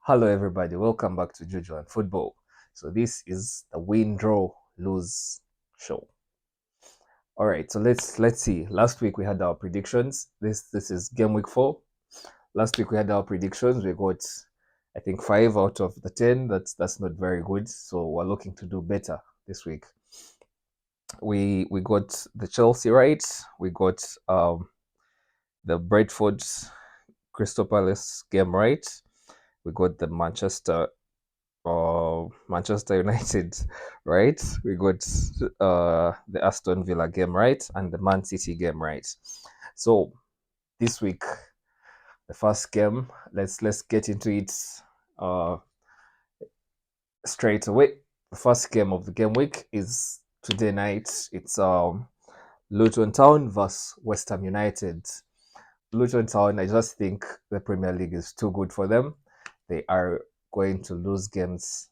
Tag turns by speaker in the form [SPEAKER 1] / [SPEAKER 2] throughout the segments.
[SPEAKER 1] Hello, everybody. Welcome back to Juju and Football. So this is the win, draw, lose show. All right. So let's see. Last week we had our predictions. This is game week 4. Last week we had our predictions. We got, I think, 5 out of the 10. That's not very good. So we're looking to do better this week. We got the Chelsea right. We got the Brentford Crystal Palace game right. We got the Manchester United, right? We got the Aston Villa game right and the Man City game right. So this week, the first game, let's get into it uh, straight away. The first game of the game week is today night. It's Luton Town versus West Ham United. Luton Town, I just think the Premier League is too good for them. They are going to lose games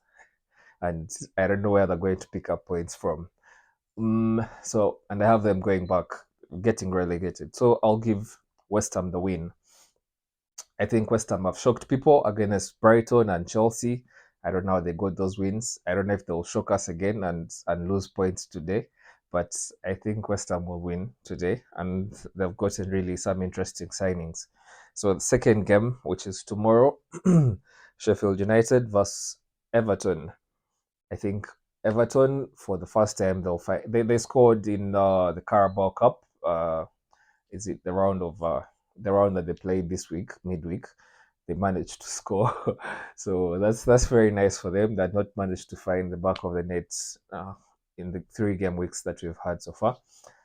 [SPEAKER 1] and I don't know where they're going to pick up points from. And I have them going back, getting relegated. So I'll give West Ham the win. I think West Ham have shocked people against Brighton and Chelsea. I don't know how they got those wins. I don't know if they'll shock us again and lose points today. But I think West Ham will win today, and they've gotten really some interesting signings. So the second game, which is tomorrow, Sheffield United versus Everton. I think Everton for the first time they'll fight. They scored in the Carabao Cup. Is it the round that they played this week, midweek? They managed to score, so that's very nice for them. That not managed to find the back of the net in the 3 game weeks that we've had so far.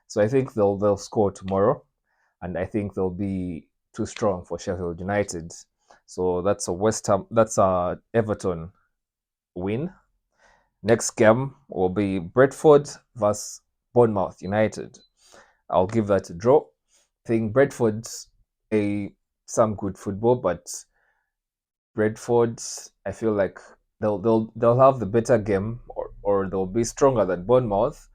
[SPEAKER 1] So I think they'll score tomorrow, and I think they'll be too strong for Sheffield United. So that's a West Ham. That's a Everton win. Next game will be Brentford versus Bournemouth United. I'll give that a draw. I think Brentford's some good football, but Brentford, I feel like they'll have the better game or they'll be stronger than Bournemouth.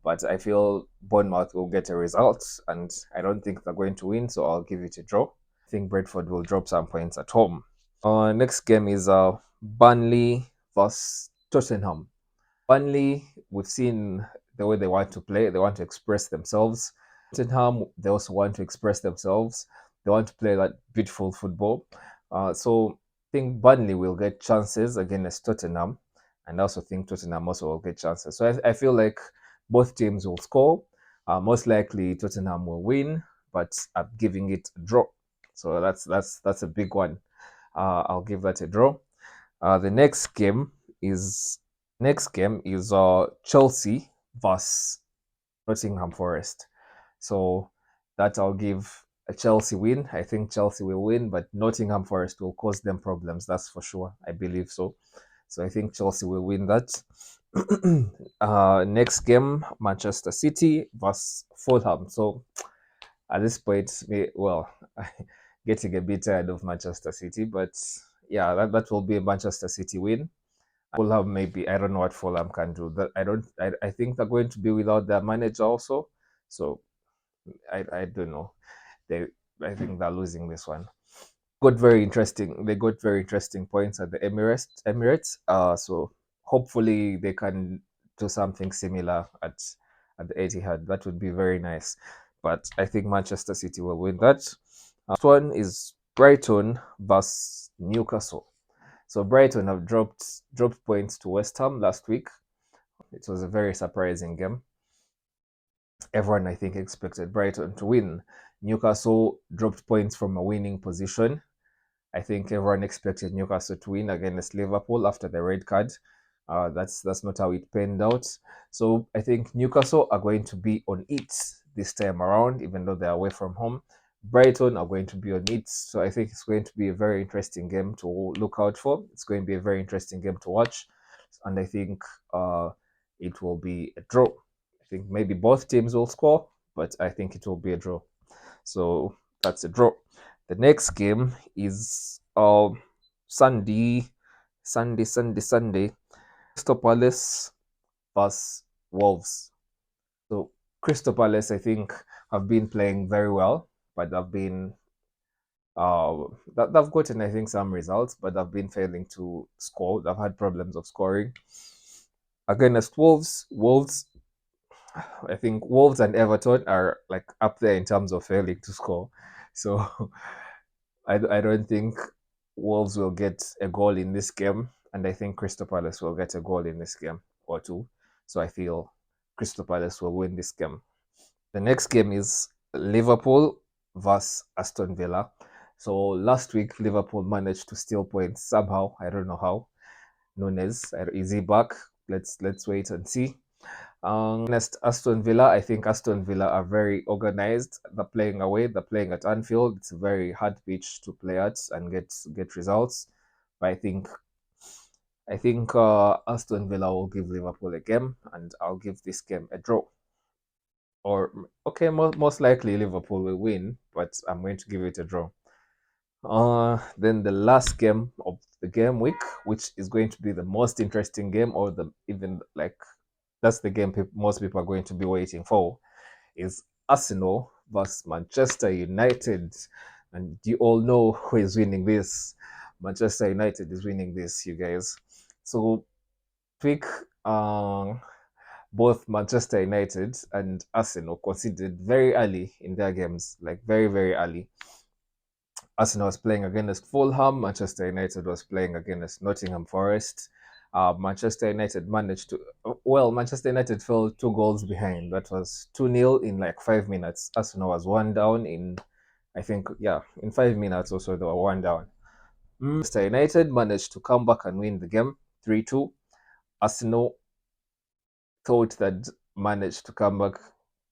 [SPEAKER 1] But I feel Bournemouth will get a result, and I don't think they're going to win, so I'll give it a draw. I think Brentford will drop some points at home. Next game is Burnley versus Tottenham. Burnley, we've seen the way they want to play. They want to express themselves. Tottenham, they also want to express themselves. They want to play that beautiful football. So I think Burnley will get chances against Tottenham, and I also think Tottenham also will get chances. So I feel like both teams will score. Most likely Tottenham will win, but I'm giving it a draw. So that's a big one. I'll give that a draw. The is next game is Chelsea versus Nottingham Forest. So that I'll give a Chelsea win. I think Chelsea will win, but Nottingham Forest will cause them problems. That's for sure. I believe so. So I think Chelsea will win that. Next game, Manchester City versus Fulham. So at this point, well, getting a bit tired of Manchester City, but yeah, that will be a Manchester City win. Fulham maybe I don't know what Fulham can do. That I don't. I think they're going to be without their manager also. So I don't know. They I think they're losing this one. Got very interesting. They got very interesting points at the Emirates. So hopefully they can do something similar at the Etihad. That would be very nice. But I think Manchester City will win that. Next one is Brighton versus Newcastle. So Brighton have dropped points to West Ham last week. It was a very surprising game. Everyone, I think, expected Brighton to win. Newcastle dropped points from a winning position. I think everyone expected Newcastle to win against Liverpool after the red card. That's not how it panned out. So I think Newcastle are going to be on it this time around, even though they're away from home. Brighton are going to be on it. So I think it's going to be a very interesting game to look out for. It's going to be a very interesting game to watch. And I think it will be a draw. I think maybe both teams will score, but I think it will be a draw. So that's a draw. The next game is Sunday, Sunday. Crystal Palace versus Wolves. So Crystal Palace, I think, have been playing very well, but they've been They've gotten, I think, some results, but they've been failing to score. They've had problems of scoring. Against Wolves, I think Wolves and Everton are like up there in terms of failing to score. So I don't think Wolves will get a goal in this game, and I think Crystal Palace will get a goal in this game or two. So I feel Crystal Palace will win this game. The next game is Liverpool versus Aston Villa. So last week Liverpool managed to steal points somehow. I don't know how. Nunes, is he back? Let's wait and see. Next, Aston Villa. I think Aston Villa are very organized. They're playing away. They're playing at Anfield. It's a very hard pitch to play at and get results. But I think Aston Villa will give Liverpool a game, and I'll give this game a draw. Or okay, most likely Liverpool will win, but I'm going to give it a draw. Then the last game of the game week, which is going to be the most interesting game, or the even like that's the game most people are going to be waiting for, is Arsenal versus Manchester United. And you all know who is winning this. Manchester United is winning this, you guys. So pick both Manchester United and Arsenal conceded very early in their games, like very, very early. Arsenal was playing against Fulham. Manchester United was playing against Nottingham Forest. Manchester United managed to, well, Manchester United fell 2 goals behind. That was 2-0 in like 5 minutes. Arsenal was one down in, I think, yeah, in 5 minutes or so, they were one down. Manchester United managed to come back and win the game 3-2. Arsenal thought that managed to come back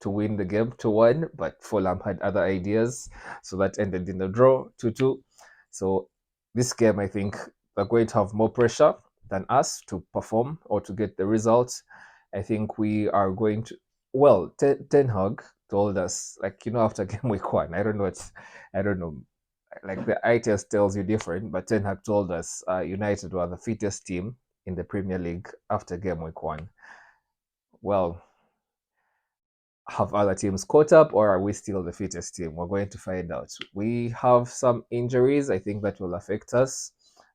[SPEAKER 1] to win the game 2-1, but Fulham had other ideas. So that ended in a draw 2-2. So this game, I think they're going to have more pressure than us to perform or to get the results. I think we are going to, well, Ten Hag told us, like, after game week 1, I don't know, like the eye test tells you different, but Ten Hag told us United were the fittest team in the Premier League after game week 1. Well, have other teams caught up, or are we still the fittest team? We're going to find out. We have some injuries, I think, that will affect us.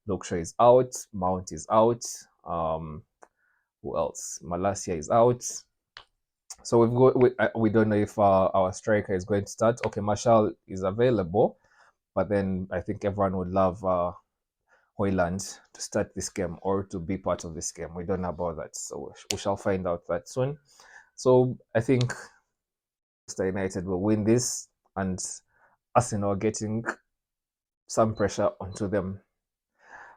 [SPEAKER 1] Luke is out, Mount is out. Who else? Malacia is out. So we don't know if our striker is going to start. Okay, Marshall is available, but then I think everyone would love Hoyland to start this game or to be part of this game. We don't know about that, so we shall find out that soon. So I think Manchester United will win this, and Arsenal getting some pressure onto them.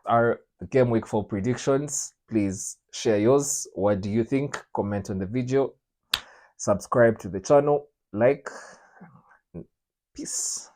[SPEAKER 1] Our game week 4 predictions. Please share yours. What do you think? Comment on the video. Subscribe to the channel. Like. Peace.